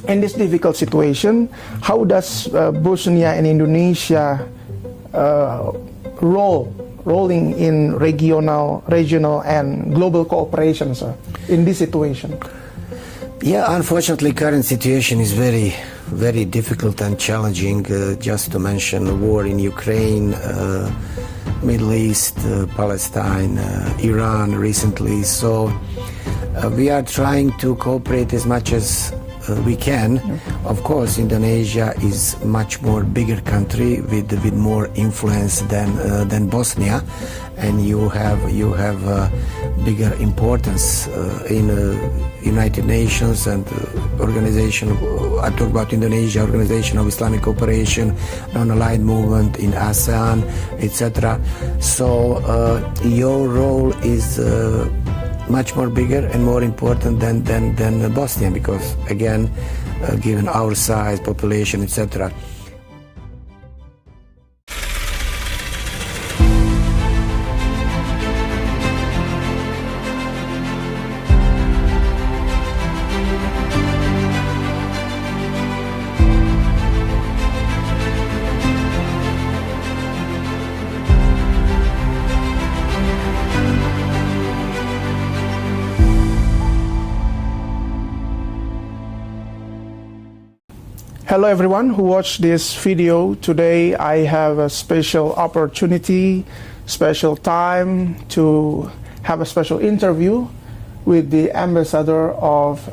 In this difficult situation, how does Bosnia and Indonesia rolling in regional and global cooperation, sir, in this situation? Yeah, unfortunately, current situation is very, very difficult and challenging. Just to mention the war in Ukraine, Middle East, Palestine, Iran recently. So we are trying to cooperate as much as we can. Of course, Indonesia is much more bigger country with more influence than Bosnia, and you have bigger importance in United Nations and organization. I talk about Indonesia, Organization of Islamic Cooperation, Non-Aligned Movement in ASEAN, etc. So your role is much more bigger and more important than Bosnia, because again, given our size, population, etc. Hello everyone who watched this video. Today I have a special opportunity, special time to have a special interview with the ambassador of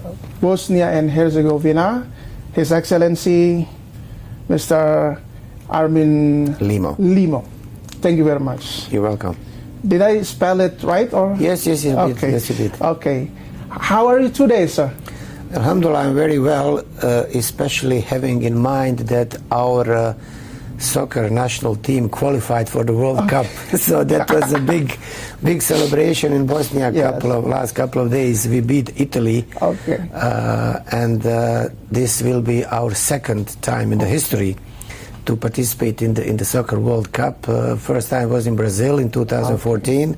Bosnia and Herzegovina, His Excellency Mr. Armin Limo. Thank you very much. You're welcome. Did I spell it right? Or? Yes, you did. Okay. Yes, you did. Okay. How are you today, sir? Alhamdulillah, I'm very well, especially having in mind that our soccer national team qualified for the World Cup. So that was a big celebration in Bosnia. Last couple of days we beat Italy. Okay. And this will be our second time in the history to participate in the Soccer World Cup. First time was in Brazil in 2014.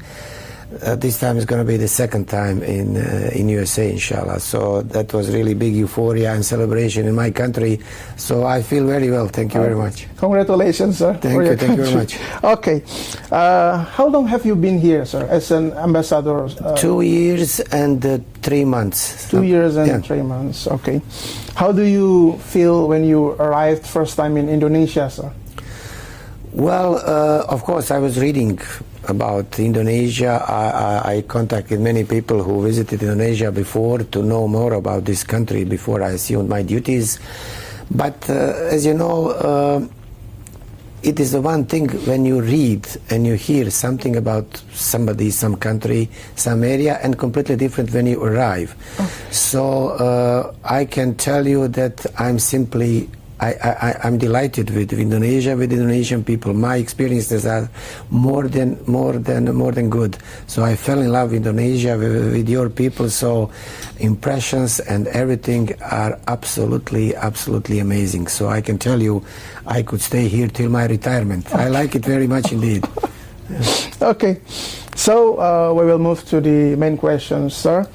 This time is going to be the second time in USA, inshallah. So that was really big euphoria and celebration in my country. So I feel very well. Thank you very much. Congratulations, sir. Thank you very much. Okay. How long have you been here, sir, as an ambassador? 2 years and 3 months. 2 years and 3 months. Okay. How do you feel when you arrived first time in Indonesia, sir? Well, of course, I was reading about Indonesia. I contacted many people who visited Indonesia before to know more about this country before I assumed my duties. But as you know, it is the one thing when you read and you hear something about somebody, some country, some area, and completely different when you arrive. So I can tell you that I'm delighted with Indonesia, with Indonesian people. My experiences are more than good. So I fell in love with Indonesia, with your people. So impressions and everything are absolutely amazing. So I can tell you, I could stay here till my retirement. I like it very much indeed. Okay. So we will move to the main questions, sir.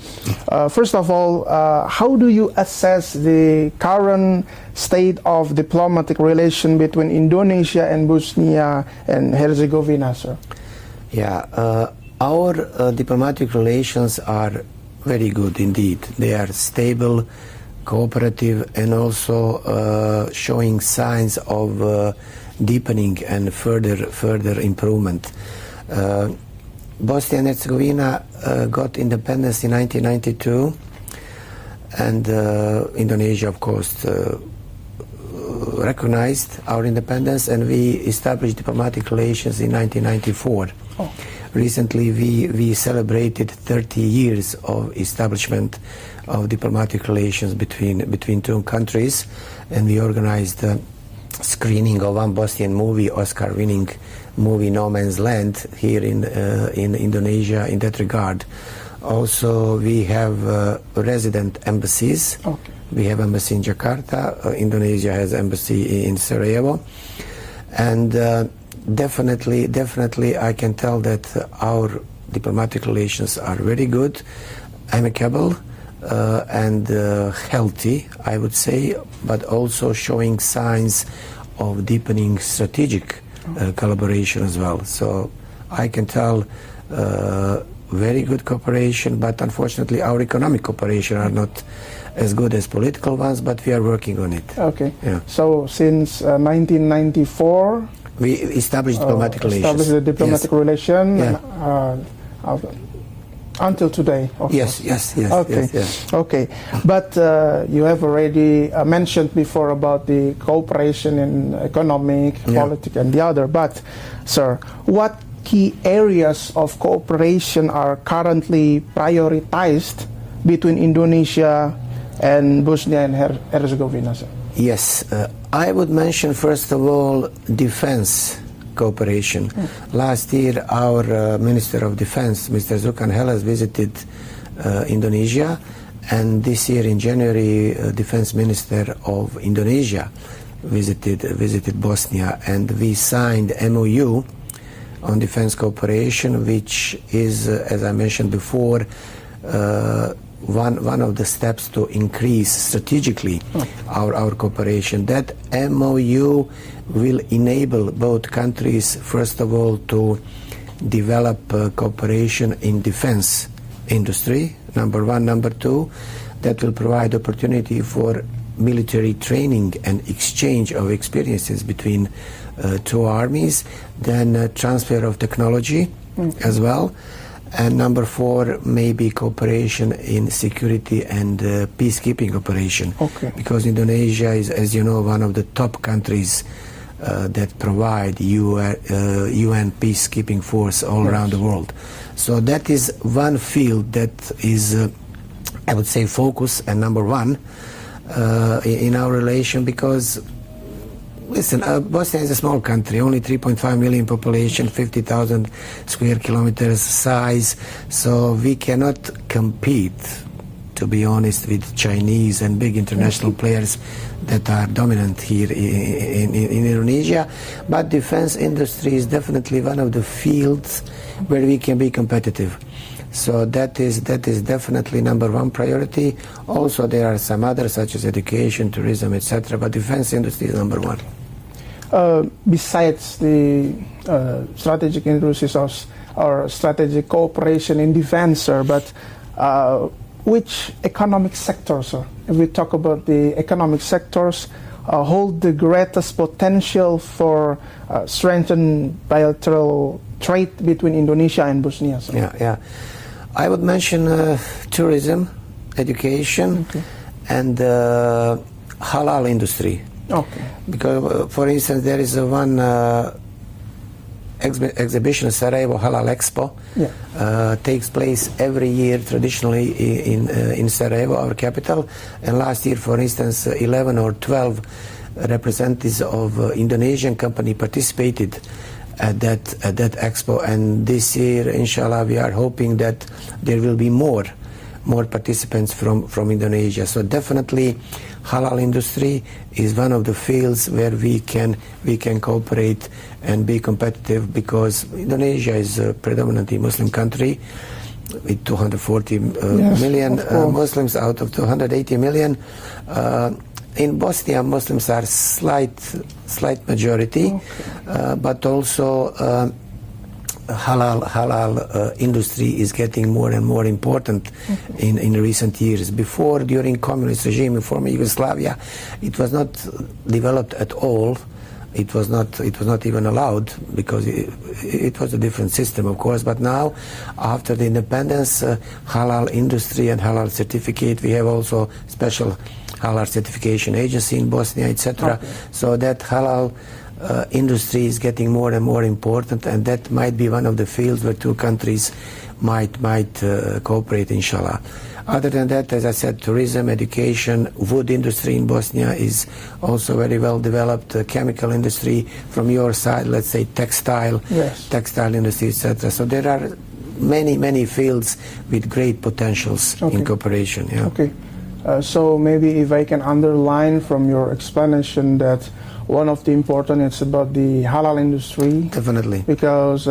First of all, how do you assess the current state of diplomatic relation between Indonesia and Bosnia and Herzegovina, sir? Yeah, our diplomatic relations are very good indeed. They are stable, cooperative, and also showing signs of deepening and further improvement. Bosnia and Herzegovina got independence in 1992, and Indonesia, of course, recognized our independence, and we established diplomatic relations in 1994. Oh. Recently, we celebrated 30 years of establishment of diplomatic relations between two countries, and we organized a screening of one Bosnian movie, Oscar-winning movie No Man's Land, here in Indonesia in that regard. Also, we have resident embassies. Okay. We have embassy in Jakarta. Indonesia has embassy in Sarajevo. And definitely I can tell that our diplomatic relations are very good, amicable, and healthy, I would say, but also showing signs of deepening strategic collaboration as well. So I can tell very good cooperation, but unfortunately our economic cooperation are not as good as political ones, but we are working on it. Okay. Yeah. So since 1994, we established diplomatic relations. Established the diplomatic Yes. relation Yeah. until today. Of Yes, course. yes, yes, Okay. yes, yes. Okay. But you have already mentioned before about the cooperation in economic, politics, and the other. But, sir, what key areas of cooperation are currently prioritized between Indonesia and Bosnia and Herzegovina, sir? Yes, I would mention first of all defense cooperation. Last year our Minister of Defense, Mr. Zulkan Helas, visited Indonesia, and this year in January Defense Minister of Indonesia visited Bosnia, and we signed MOU on defense cooperation, which is, as I mentioned before, one of the steps to increase strategically our cooperation. That MOU will enable both countries, first of all, to develop cooperation in defense industry, number one. Number two, that will provide opportunity for military training and exchange of experiences between two armies, then transfer of technology as well. And number four, maybe cooperation in security and peacekeeping operation. Okay. Because Indonesia is, as you know, one of the top countries that provide UN peacekeeping force all around the world. So that is one field that is, I would say, focus and number one in our relation, because listen, Bosnia is a small country, only 3.5 million population, 50,000 square kilometers size, so we cannot compete, to be honest, with Chinese and big international players that are dominant here in Indonesia. But defense industry is definitely one of the fields where we can be competitive. So that is definitely number one priority. Also there are some others such as education, tourism, etc. But defense industry is number one. Besides the strategic industries or strategic cooperation in defense, sir, but which economic sectors, sir, if we talk about the economic sectors, hold the greatest potential for strengthened bilateral trade between Indonesia and Bosnia, sir? Yeah. I would mention tourism, education, and halal industry. Okay. Because, for instance, there is one exhibition, Sarajevo Halal Expo, takes place every year traditionally in Sarajevo, our capital. And last year, for instance, 11 or 12 representatives of Indonesian company participated at that expo. And this year, inshallah, we are hoping that there will be more participants from Indonesia. So definitely halal industry is one of the fields where we can cooperate and be competitive, because Indonesia is a predominantly Muslim country with 240 million Muslims out of 280 million. In Bosnia, Muslims are slight majority, but also halal industry is getting more and more important in recent years. Before, during communist regime in former Yugoslavia, it was not developed at all. It was not even allowed, because it was a different system, of course. But now, after the independence, halal industry and halal certificate, we have also special halal certification agency in Bosnia, etc. So that halal industry is getting more and more important, and that might be one of the fields where two countries might cooperate, inshallah. Other than that, as I said, tourism, education, wood industry in Bosnia is also very well developed. Chemical industry, from your side, let's say textile industry, etc. So there are many fields with great potentials in cooperation. Okay. So maybe if I can underline from your explanation that one of the important is about the halal industry. Definitely. Because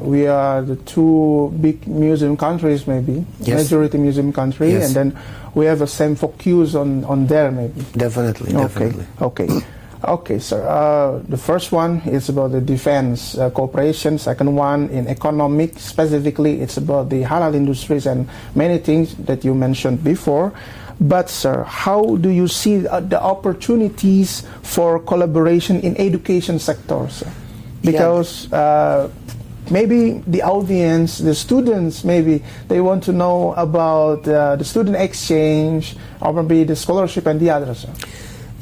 we are the two big museum countries maybe, Yes. majority museum country, Yes. and then we have the same focus on there maybe. Definitely, definitely. Okay, sir. The first one is about the defense cooperation. Second one in economic, specifically it's about the halal industries and many things that you mentioned before. But sir, how do you see the opportunities for collaboration in education sector, sir? Because maybe the audience, the students, maybe they want to know about the student exchange or maybe the scholarship and the others, sir.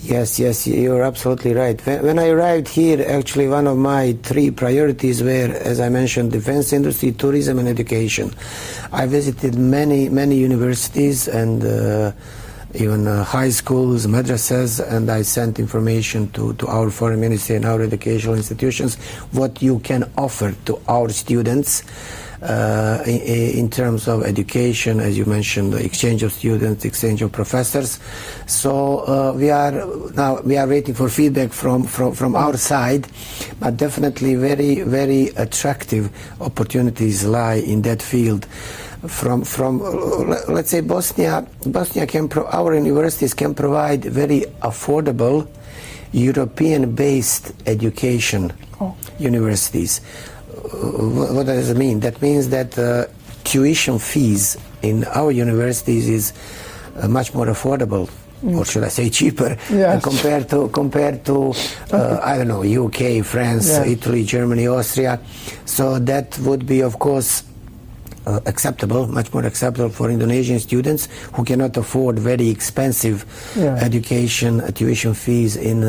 Yes, you're absolutely right. When I arrived here, actually one of my three priorities were, as I mentioned, defense industry, tourism and education. I visited many universities and even high schools, madrasas, and I sent information to our foreign ministry and our educational institutions what you can offer to our students in terms of education, as you mentioned, the exchange of students, exchange of professors. So we are waiting for feedback from our side, but definitely very attractive opportunities lie in that field. From let's say Bosnia our universities can provide very affordable European-based education universities. What does it mean? That means that tuition fees in our universities is much more affordable, or should I say cheaper, compared to I don't know, UK, France, Italy, Germany, Austria. So that would be, of course, acceptable, much more acceptable for Indonesian students who cannot afford very expensive education, tuition fees in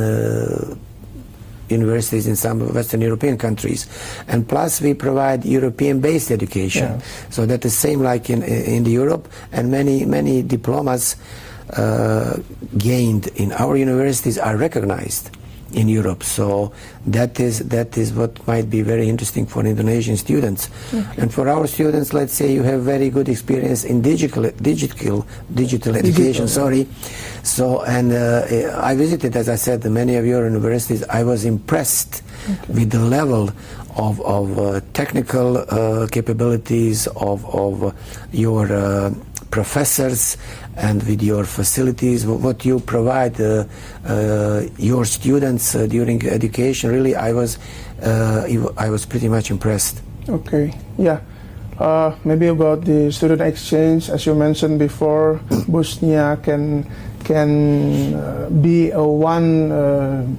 universities in some Western European countries. And plus we provide European-based education. So that is same like in the Europe, and many diplomas gained in our universities are recognized in Europe. So that is what might be very interesting for Indonesian students. And for our students, let's say you have very good experience in digital education. So and I visited, as I said, many of your universities. I was impressed with the level of technical capabilities of your professors and with your facilities, what you provide your students during education. Really, I was pretty much impressed. Okay, maybe about the student exchange, as you mentioned before, Bosnia can be one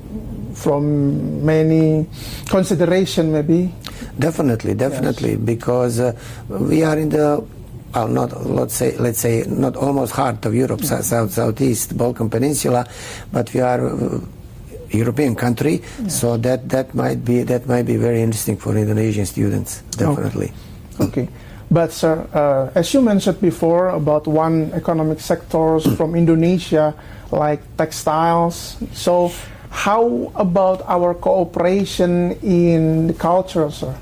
from many consideration, maybe. Definitely, because we are in the let's say not almost heart of Europe, southeast Balkan Peninsula, but we are European country, so that might be very interesting for Indonesian students, definitely. Okay. But sir, as you mentioned before about one economic sectors from Indonesia, like textiles, so how about our cooperation in the culture, sir?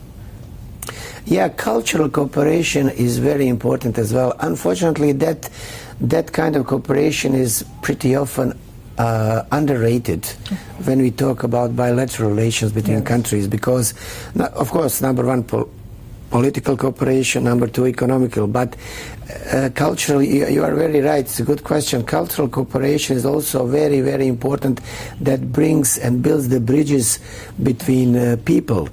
Yeah, cultural cooperation is very important as well. Unfortunately, that kind of cooperation is pretty often underrated when we talk about bilateral relations between countries, because, of course, number one, political cooperation, number two, economical, but culturally, you are very right, it's a good question. Cultural cooperation is also very, very important, that brings and builds the bridges between people,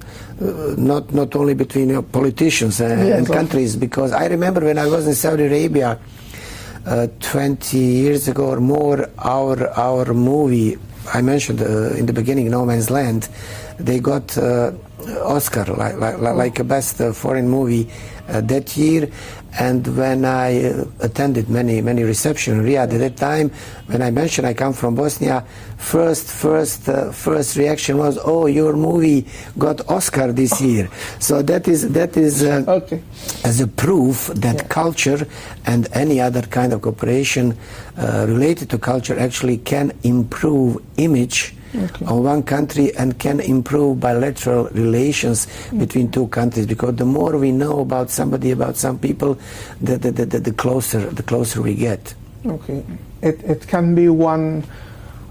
not only between politicians and countries, because I remember when I was in Saudi Arabia 20 years ago or more, our movie, I mentioned in the beginning, No Man's Land, they got Oscar, like a best foreign movie that year. And when I attended many receptions in Riyadh at that time, when I mentioned I come from Bosnia, first reaction was, "Oh, your movie got Oscar this year." So that is as a proof that culture and any other kind of cooperation related to culture actually can improve image of one country and can improve bilateral relations between two countries, because the more we know about somebody, about some people, the closer we get. Okay. it can be one.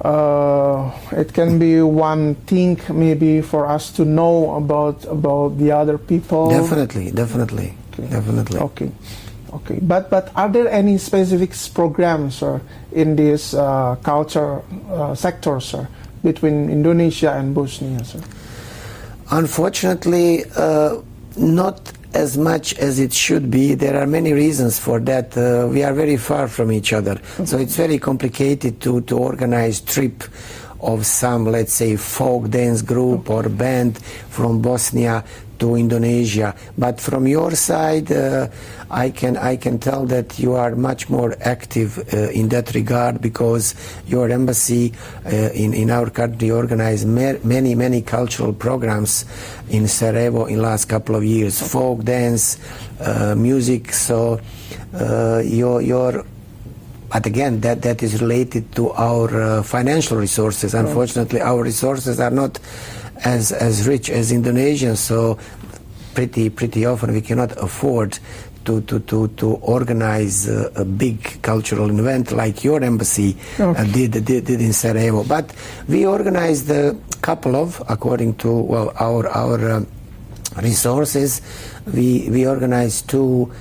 It can be one thing maybe for us to know about the other people. Definitely. Okay. But are there any specific programs in this culture sector, sir, between Indonesia and Bosnia, sir? Unfortunately, not as much as it should be. There are many reasons for that. We are very far from each other, so it's very complicated to organize trip of some, let's say, folk dance group or band from Bosnia to Indonesia. But from your side, I can tell that you are much more active in that regard, because your embassy in our country organized many cultural programs in Sarajevo in last couple of years, folk dance, music. So but again, that is related to our financial resources. Unfortunately, our resources are not as rich as Indonesians, so pretty often we cannot afford to organize a big cultural event like your embassy did in Sarajevo. But we organized a couple of, according to our resources, we organized two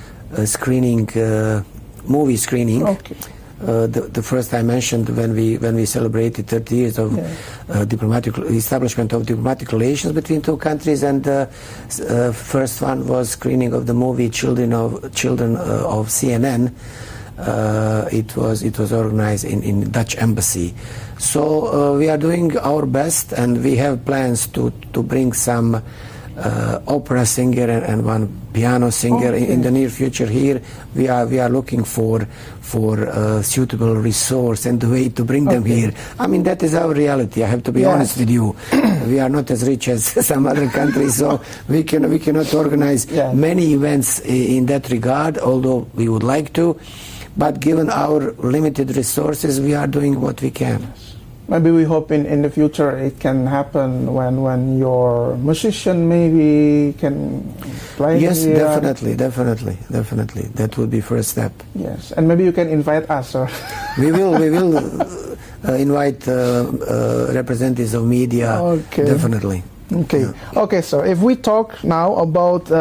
movie screening. Okay. The first I mentioned when we celebrated 30 years of establishment of diplomatic relations between two countries, and first one was screening of the movie Children of CNN. It was organized in Dutch embassy. So we are doing our best, and we have plans to bring some opera singer and one piano singer in the near future here. We are looking for suitable resource and the way to bring them here. I mean, that is our reality. I have to be honest with you. We are not as rich as some other countries, so we cannot organize many events in that regard, although we would like to. But given our limited resources, we are doing what we can. Maybe we hope in the future it can happen when your musician maybe can play. Yes, definitely. That would be first step. Yes, and maybe you can invite us, sir. We will invite representatives of media. Okay. Definitely. Okay. Yeah. Okay, sir. If we talk now about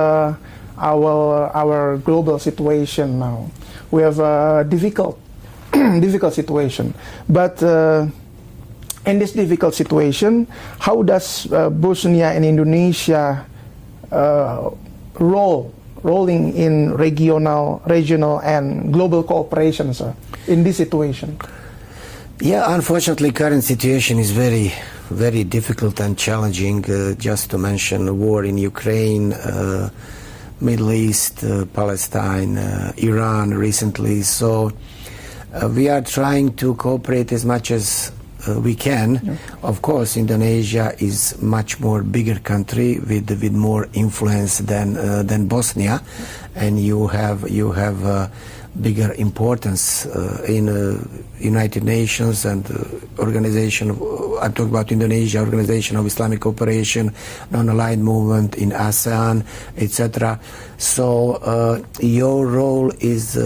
our global situation now, we have a difficult situation, but. In this difficult situation, how does Bosnia and Indonesia rolling in regional and global cooperation, sir, in this situation? Yeah, unfortunately, current situation is very difficult and challenging. Just to mention the war in Ukraine, Middle East, Palestine, Iran recently. So we are trying to cooperate as much as we can. Yeah. Of course, Indonesia is much more bigger country with more influence than Bosnia, and you have bigger importance in United Nations and organization. I'm talking about Indonesia, Organization of Islamic Cooperation, Non-Aligned Movement in ASEAN, etc. So your role is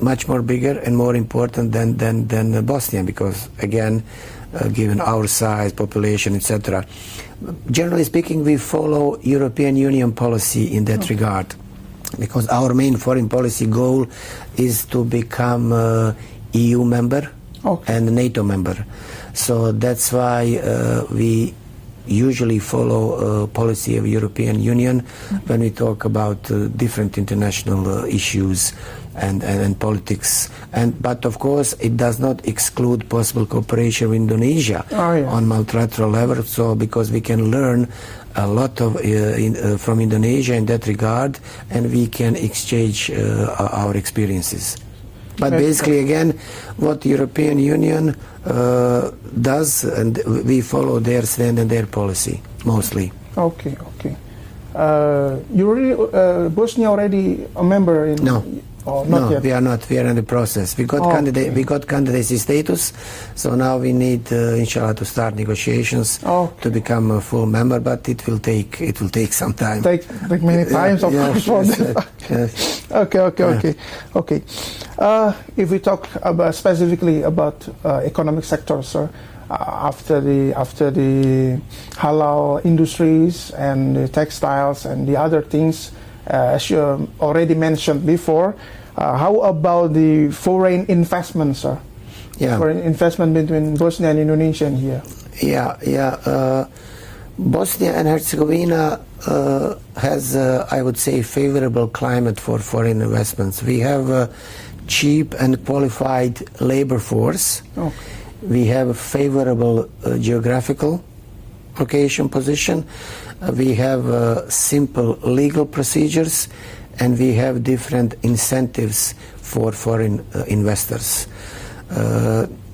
much more bigger and more important than Bosnia, because again, given our size, population, etc. Generally speaking, we follow European Union policy in that regard, because our main foreign policy goal is to become EU member and NATO member. So that's why we usually follow policy of European Union when we talk about different international issues and politics. But of course, it does not exclude possible cooperation with Indonesia on multilateral level. So because we can learn a lot of from Indonesia in that regard, and we can exchange our experiences. But basically, again, what the European Union does, and we follow their stand and their policy mostly. Okay. Bosnia already a member in? No. or not no, yet? we are not. We are in the process. We got candidacy status, so now we need, inshallah, to start negotiations to become a full member. But it will take some time. Take many times, of course. For this. Yes. Okay. If we talk about specifically about economic sectors, sir, after the halal industries and the textiles and the other things, as you already mentioned before, how about the foreign investment, sir? Yeah. Foreign investment between Bosnia and Indonesia in here. Yeah. Bosnia and Herzegovina has, I would say, favorable climate for foreign investments. We have a cheap and qualified labor force. Okay. We have a favorable geographical location position. We have simple legal procedures, and we have different incentives for foreign investors.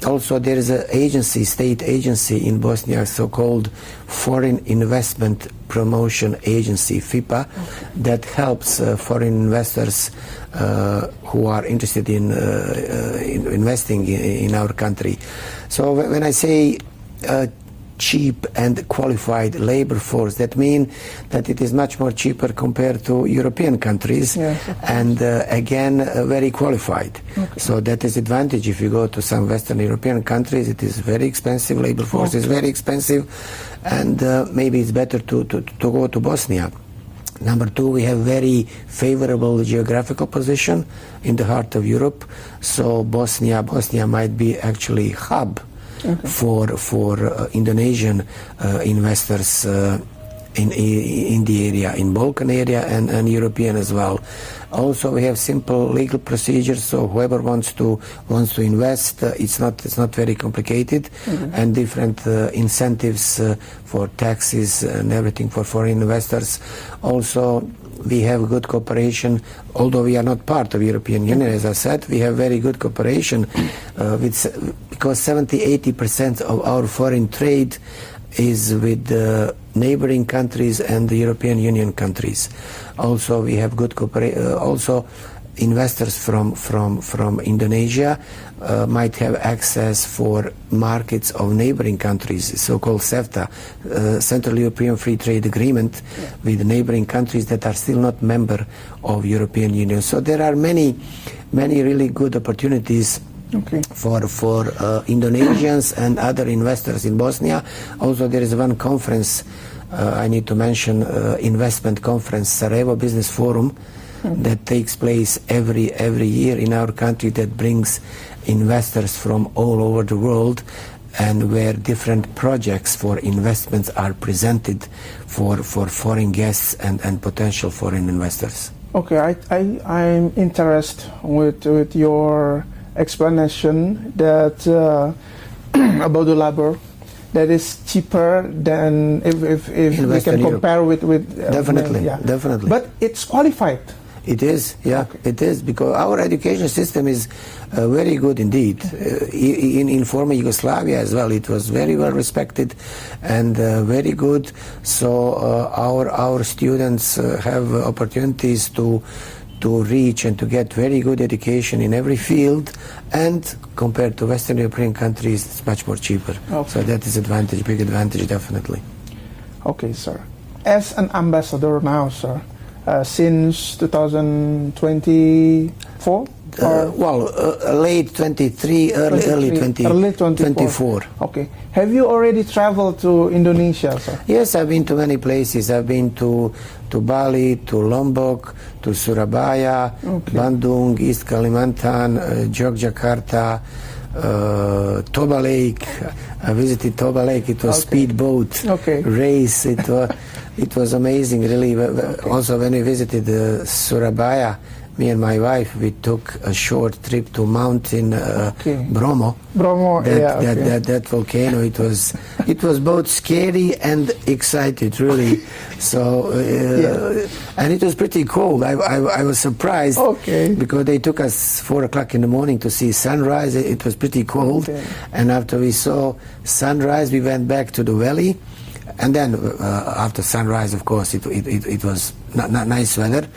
Also, there is an state agency in Bosnia, so-called Foreign Investment Promotion Agency, FIPA, that helps foreign investors who are interested in investing in our country. So when I say cheap and qualified labor force, that means that it is much more cheaper compared to European countries, and again very qualified. So that is advantage. If you go to some Western European countries, it is very expensive, labor force is very expensive, and maybe it's better to go to Bosnia. Number two, we have very favorable geographical position in the heart of Europe, so Bosnia might be actually hub for Indonesian investors in the area, in Balkan area and European as well. Also, we have simple legal procedures, so whoever wants to invest, it's not very complicated, and different incentives for taxes and everything for foreign investors. Also, we have good cooperation, although we are not part of European Union, as I said, we have very good cooperation because 70-80% of our foreign trade is with the neighboring countries and the European Union countries. Also, we have good cooperation. Also, investors from Indonesia might have access for markets of neighboring countries, so-called CEFTA, Central European Free Trade Agreement, with neighboring countries that are still not member of European Union. So there are many really good opportunities for Indonesians and other investors in Bosnia. Also, there is one conference I need to mention, investment conference, Sarajevo Business Forum, that takes place every year in our country, that brings investors from all over the world, and where different projects for investments are presented for foreign guests and potential foreign investors. Okay, I'm interested with your explanation that about the labor that is cheaper than if we can compare with definitely. But it's qualified. It is, it is, because our education system is very good indeed. In former Yugoslavia as well, it was very well respected and very good. So our students have opportunities to reach and to get very good education in every field, and compared to Western European countries, it's much more cheaper. So that is advantage, big advantage, definitely. Okay, sir. As an ambassador now, sir, since 2024? Late 23, early 24. Okay. Have you already traveled to Indonesia, sir? Yes, I've been to many places. I've been to Bali, to Lombok, to Surabaya, Bandung, East Kalimantan, Yogyakarta, Toba Lake. I visited Toba Lake. It was speedboat race. It was amazing, really. Also, when we visited Surabaya, me and my wife, we took a short trip to mountain Bromo. That volcano. It was both scary and excited, really. So and it was pretty cold. I was surprised because they took us 4 o'clock in the morning to see sunrise. It was pretty cold, and after we saw sunrise, we went back to the valley. And then after sunrise, of course, it was nice weather.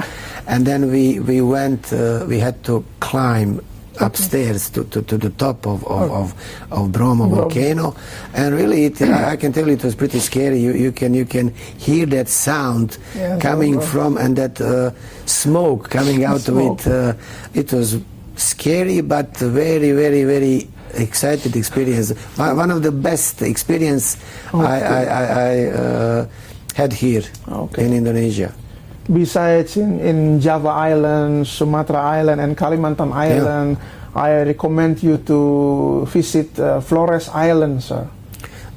And then we went, we had to climb upstairs to the top of Bromo volcano, and really I can tell you it was pretty scary. You can hear that sound coming from, and that smoke coming out of it. It was scary, but very, very, very excited experience. One of the best experience I had here in Indonesia. Besides in Java Island, Sumatra Island, and Kalimantan Island, I recommend you to visit Flores Island, sir.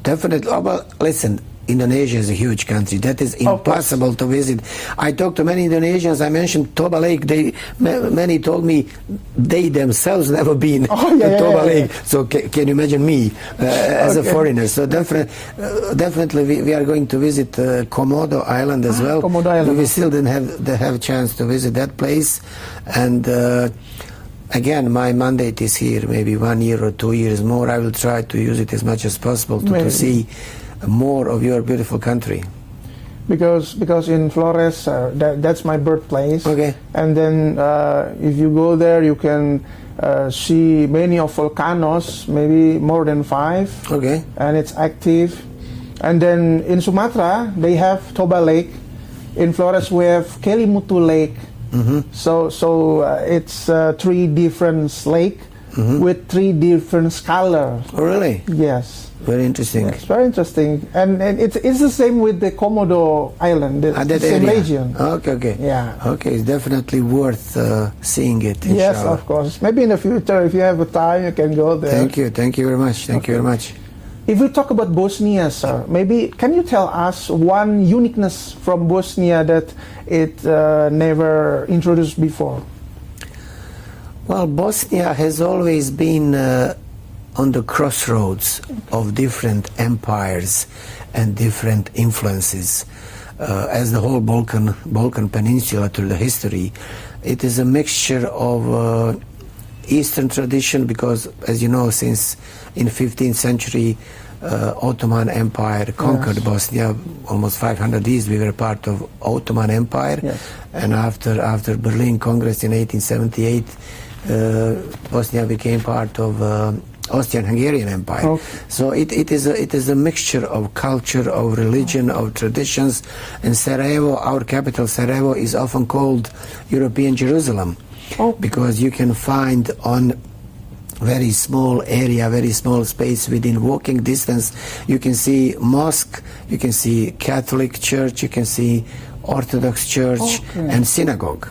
Definitely. Oh, well, listen, Indonesia is a huge country. That is impossible to visit. I talked to many Indonesians. I mentioned Toba Lake. Many told me they themselves never been to Toba Lake. So can you imagine me as a foreigner? So definitely we are going to visit Komodo Island as well. Komodo Island. We still didn't have a chance to visit that place. And again, my mandate is here. Maybe 1 year or 2 years more. I will try to use it as much as possible to see more of your beautiful country. Because in Flores, that's my birthplace. Okay. And then if you go there, you can see many of volcanoes, maybe more than 5. Okay. And it's active. And then in Sumatra, they have Toba Lake. In Flores, we have Kelimutu Lake. So it's 3 different lakes with 3 different colors. Oh, really? Yes. Very interesting. Yes, very interesting. And it's the same with the Komodo Island, the same region. Okay. Yeah. Okay, it's definitely worth seeing it. Yes, inshallah. of course. Maybe in the future, if you have a time, you can go there. Thank you very much. Thank you very much. If we talk about Bosnia, sir, maybe can you tell us one uniqueness from Bosnia that it never introduced before? Well, Bosnia has always been on the crossroads of different empires and different influences. As the whole Balkan Peninsula through the history, it is a mixture of Eastern tradition, because, as you know, since in 15th century, Ottoman Empire conquered Bosnia. Almost 500 years we were part of Ottoman Empire, and after Berlin Congress in 1878, Bosnia became part of Austrian-Hungarian Empire. Okay. So it is a mixture of culture, of religion, of traditions. And Sarajevo, our capital Sarajevo, is often called European Jerusalem, because you can find on very small area, very small space, within walking distance, you can see mosque, you can see Catholic church, you can see Orthodox church and synagogue.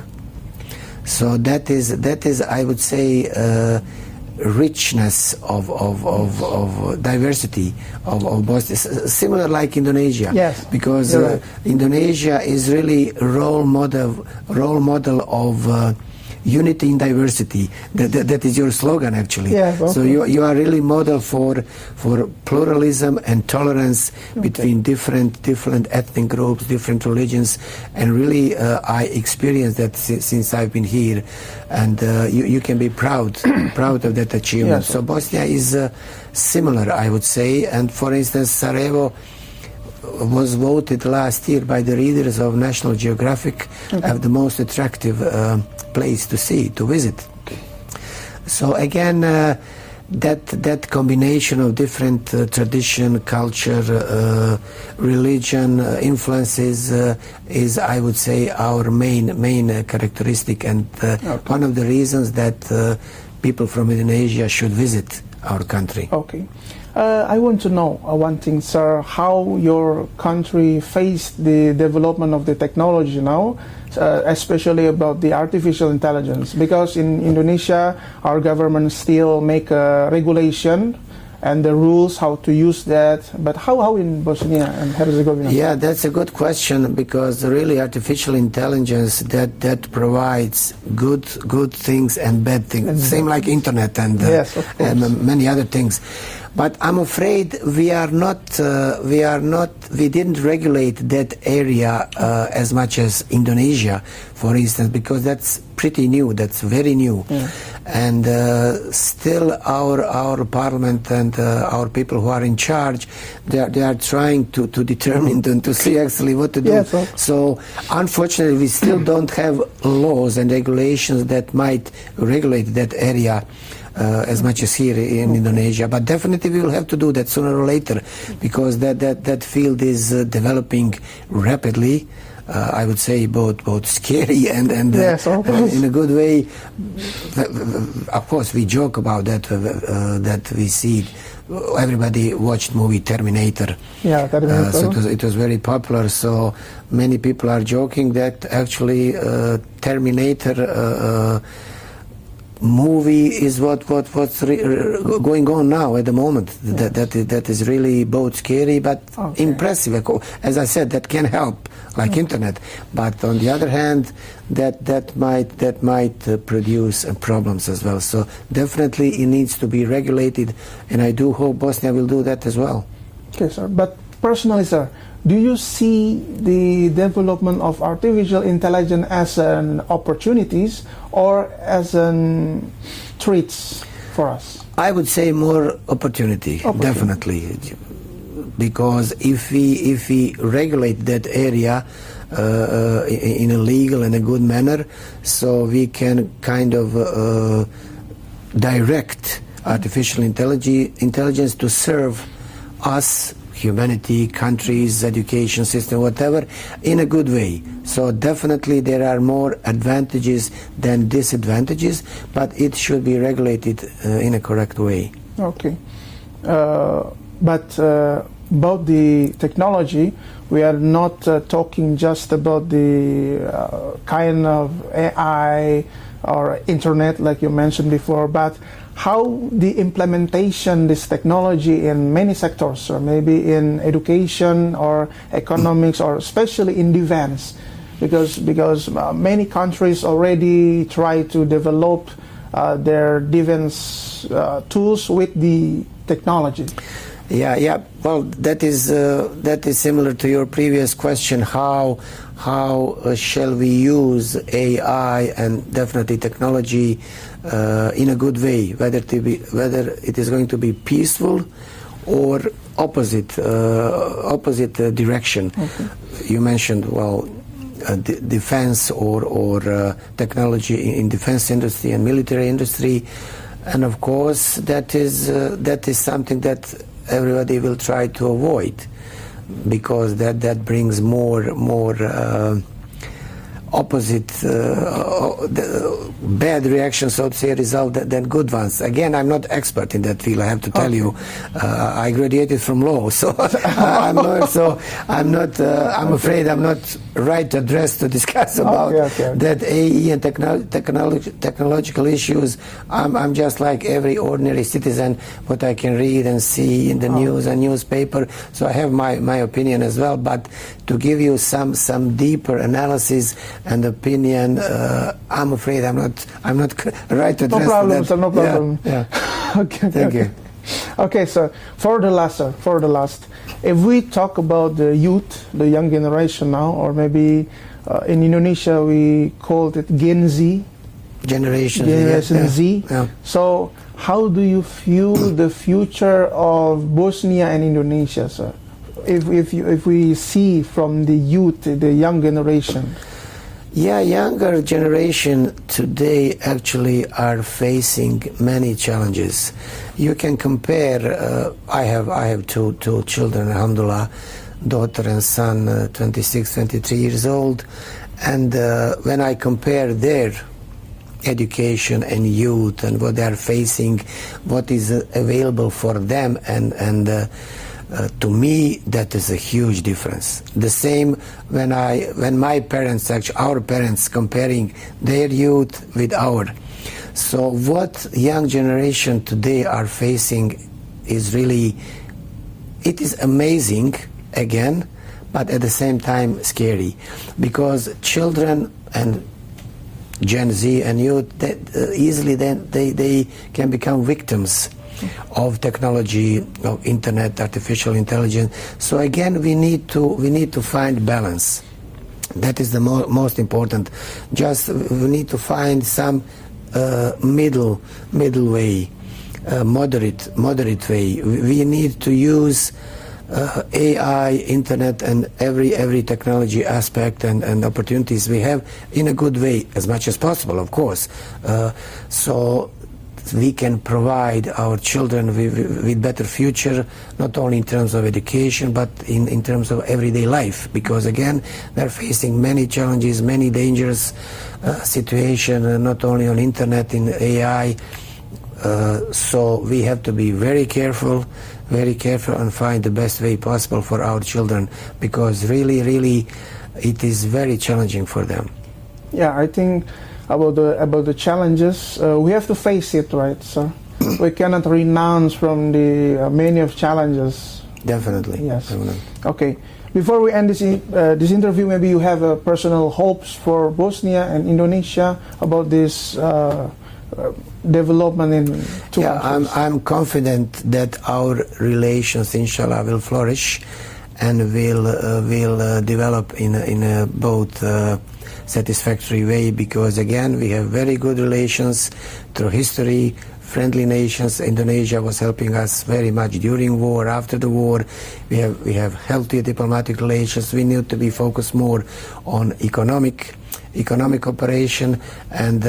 So that is I would say richness of diversity of Bosnia, similar like Indonesia. Yes, because Indonesia is really role model of unity in diversity. That is your slogan, actually. Yes, okay. So you are really model for pluralism and tolerance between different ethnic groups, different religions, and really I experienced that since I've been here, and you can be proud of that achievement. Yes. So Bosnia is similar, I would say. And for instance, Sarajevo was voted last year by the readers of National Geographic as the most attractive place to see, to visit. So again, that combination of different tradition, culture, religion, influences is, I would say, our main characteristic, and one of the reasons that people from Indonesia should visit our country. Okay. I want to know one thing, sir, how your country faced the development of the technology now, especially about the artificial intelligence, because in Indonesia, our government still make a regulation and the rules how to use that, but how in Bosnia and Herzegovina? Yeah, that's a good question, because really artificial intelligence that provides good things and bad things, same like internet and many other things. But I'm afraid we didn't regulate that area as much as Indonesia, for instance, because that's pretty new, that's very new. and still our parliament and our people who are in charge, they are trying to determine and to see actually what to do. Yes, so unfortunately we still don't have laws and regulations that might regulate that area as much as here in Indonesia, but definitely we will have to do that sooner or later, because that field is developing rapidly. I would say both scary and yes, in a good way. Of course, we joke about that. That we see. Everybody watched movie Terminator. Yeah, Terminator. So it was very popular. So many people are joking that actually Terminator movie is what's going on now at the moment. Yeah. That is really both scary but impressive. As I said, that can help, like internet. But on the other hand, that might produce problems as well. So definitely it needs to be regulated, and I do hope Bosnia will do that as well. Okay, sir. But personally, sir, do you see the development of artificial intelligence as an opportunities or as an threats for us? I would say more opportunity. Definitely, because if we regulate that area in a legal and a good manner, so we can kind of direct artificial intelligence to serve us, humanity, countries, education system, whatever, in a good way. So definitely there are more advantages than disadvantages, but it should be regulated in a correct way. Okay. But about the technology, we are not talking just about the kind of AI or internet like you mentioned before, but how the implementation this technology in many sectors, or maybe in education or economics, or especially in defense, because many countries already try to develop their defense tools with the technology. Yeah. Well, that is similar to your previous question. How shall we use AI and definitely technology in a good way? Whether it is going to be peaceful or opposite direction. Okay. You mentioned defense or technology in defense industry and military industry, and of course that is something that everybody will try to avoid, because that brings more opposite bad reactions, so to say, result than good ones. Again, I'm not expert in that field, I have to tell you. I graduated from law, so I'm afraid I'm not right addressed to discuss about that AE and technological issues. I'm just like every ordinary citizen, what I can read and see in the news and newspaper. So I have my opinion as well, but to give you some deeper analysis and opinion, I'm afraid I'm not right to address that. No problem, sir, no problem. Yeah. Okay. Thank you. Okay, so for the last, if we talk about the youth, the young generation now, or maybe in Indonesia we called it Gen Z. Generation Z. Yeah. So how do you view the future of Bosnia and Indonesia, sir? If we see from the youth, the young generation. Yeah, younger generation today actually are facing many challenges. You can compare. I have two children, alhamdulillah, daughter and son, 26, 23 years old, and when I compare their education and youth and what they are facing, what is available for them, and to me, that is a huge difference. The same when my parents, actually our parents, comparing their youth with our. So what young generation today are facing is really, it is amazing again, but at the same time scary, because children and Gen Z and youth, easily they can become victims of technology, of internet, artificial intelligence. So again, we need to find balance. That is the most important. Just we need to find some middle way, moderate way. We need to use AI, internet, and every technology aspect and opportunities we have in a good way, as much as possible, of course. So we can provide our children with better future, not only in terms of education, but in terms of everyday life. Because again, they're facing many challenges, many dangerous situations, not only on internet, in AI. So we have to be very careful and find the best way possible for our children, because really it is very challenging for them. Yeah, I think about the challenges, we have to face it, right, sir? We cannot renounce from the many of challenges. Definitely. Yes. Definitely. Okay. Before we end this interview, maybe you have personal hopes for Bosnia and Indonesia about this development in two countries. I'm confident that our relations, inshallah, will flourish and will develop in a both satisfactory way, because again we have very good relations through history, friendly nations. Indonesia was helping us very much during war, after the war. We have healthy diplomatic relations. We need to be focused more on economic cooperation, and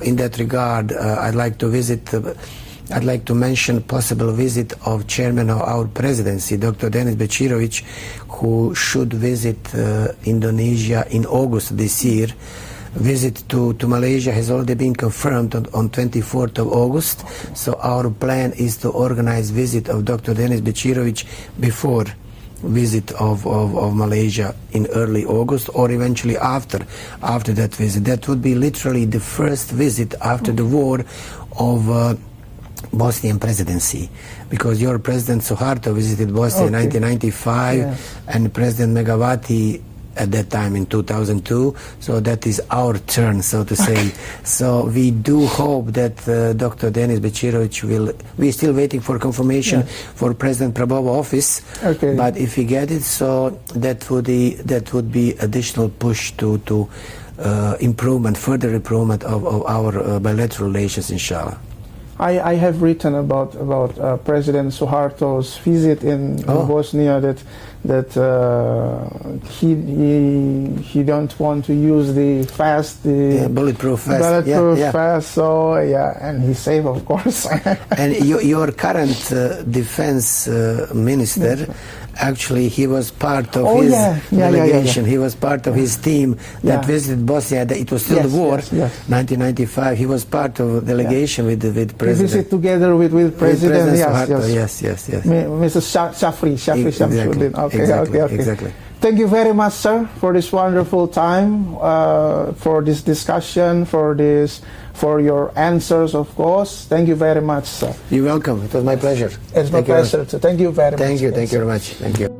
in that regard, I'd like to mention possible visit of chairman of our presidency, Dr. Denis Bećirović, who should visit Indonesia in August this year. Visit to Malaysia has already been confirmed on 24th of August. So our plan is to organize visit of Dr. Denis Bećirović before visit of Malaysia in early August, or eventually after that visit. That would be literally the first visit after the war of Bosnian presidency, because your President Suharto visited Bosnia in 1995, yes, and President Megawati at that time in 2002, so that is our turn, so to say. So we do hope that Dr. Denis Bećirović we're still waiting for confirmation for President Prabowo office, but if we get it, so that would be additional push to further improvement of our bilateral relations, inshallah. I have written about President Suharto's visit in Bosnia, that he don't want to use the bulletproof vest. So and he's safe, of course. And your current defense minister, actually, he was part of his delegation. He was part of his team that visited Bosnia. It was still the war, 1995. He was part of a delegation with President. He visited together with President Suharto. Yes. Mr. Shafri Shamsuddin. Exactly. Thank you very much, sir, for this wonderful time, for this discussion, for your answers, of course. Thank you very much, sir. You're welcome. It was my pleasure. It's my pleasure. Thank you very much. Thank you very much. Thank you.